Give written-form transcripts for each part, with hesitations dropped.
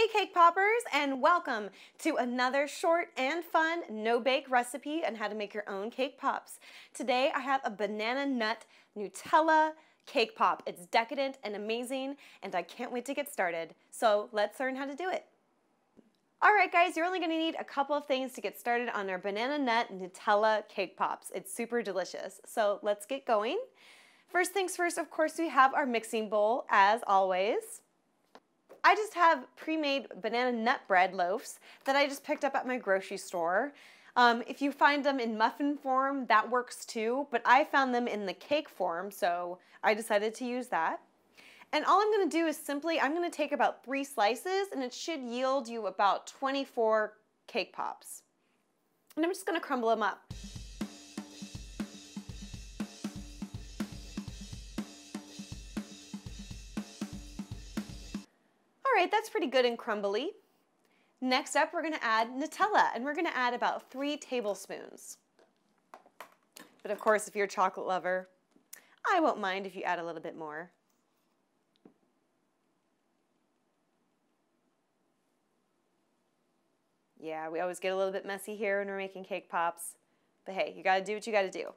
Hey Cake Poppers, and welcome to another short and fun no-bake recipe on how to make your own cake pops. Today I have a banana nut Nutella cake pop. It's decadent and amazing, and I can't wait to get started. So let's learn how to do it. Alright guys, you're only going to need a couple of things to get started on our banana nut Nutella cake pops. It's super delicious. So let's get going. First things first, of course, we have our mixing bowl as always. I just have pre-made banana nut bread loaves that I just picked up at my grocery store. If you find them in muffin form, that works too, but I found them in the cake form, so I decided to use that. And all I'm going to do is simply, I'm going to take about 3 slices, and it should yield you about 24 cake pops. And I'm just going to crumble them up. Alright, that's pretty good and crumbly. Next up, we're going to add Nutella, and we're going to add about 3 tablespoons. But of course, if you're a chocolate lover, I won't mind if you add a little bit more. Yeah, we always get a little bit messy here when we're making cake pops. But hey, you gotta do what you gotta do.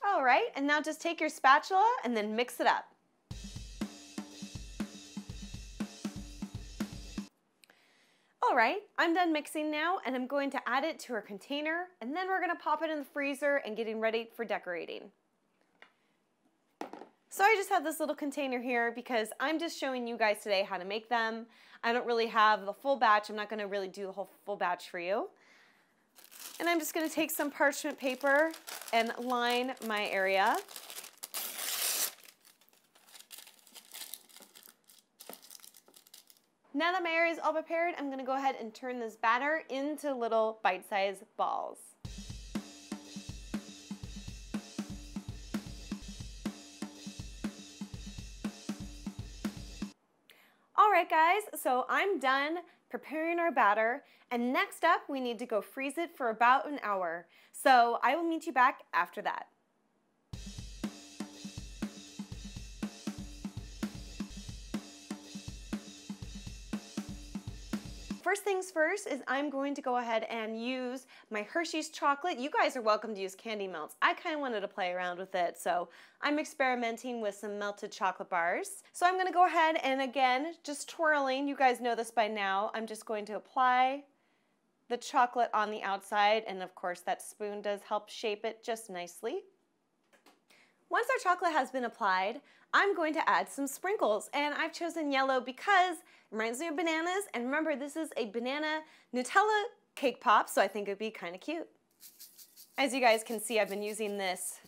All right, and now just take your spatula and then mix it up. All right, I'm done mixing now, and I'm going to add it to our container, and then we're gonna pop it in the freezer and getting ready for decorating. So I just have this little container here because I'm just showing you guys today how to make them. I don't really have the full batch. I'm not gonna really do the whole full batch for you. And I'm just going to take some parchment paper and line my area. Now that my area is all prepared, I'm going to go ahead and turn this batter into little bite-sized balls. Alright guys, so I'm done preparing our batter, and next up we need to go freeze it for about an hour. So I will meet you back after that. First things first is I'm going to go ahead and use my Hershey's chocolate. You guys are welcome to use candy melts. I kind of wanted to play around with it, so I'm experimenting with some melted chocolate bars. So I'm going to go ahead and again, just twirling. You guys know this by now. I'm just going to apply the chocolate on the outside, and of course that spoon does help shape it just nicely. Once our chocolate has been applied, I'm going to add some sprinkles, and I've chosen yellow because it reminds me of bananas, and remember this is a banana Nutella cake pop, so I think it'd be kind of cute. As you guys can see, I've been using this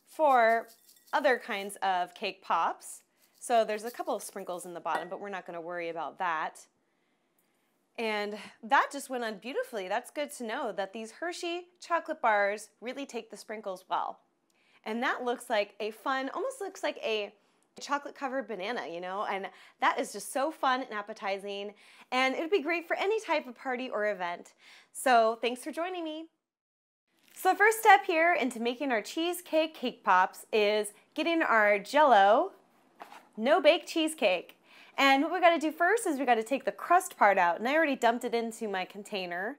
for other kinds of cake pops, so there's a couple of sprinkles in the bottom, but we're not going to worry about that. And that just went on beautifully. That's good to know that these Hershey chocolate bars really take the sprinkles well. And that looks like a fun, almost looks like a chocolate covered banana, you know, and that is just so fun and appetizing, and it would be great for any type of party or event. So thanks for joining me. So the first step here into making our cheesecake cake pops is getting our Jell-O no-bake cheesecake. And what we got to do first is we got to take the crust part out, and I already dumped it into my container.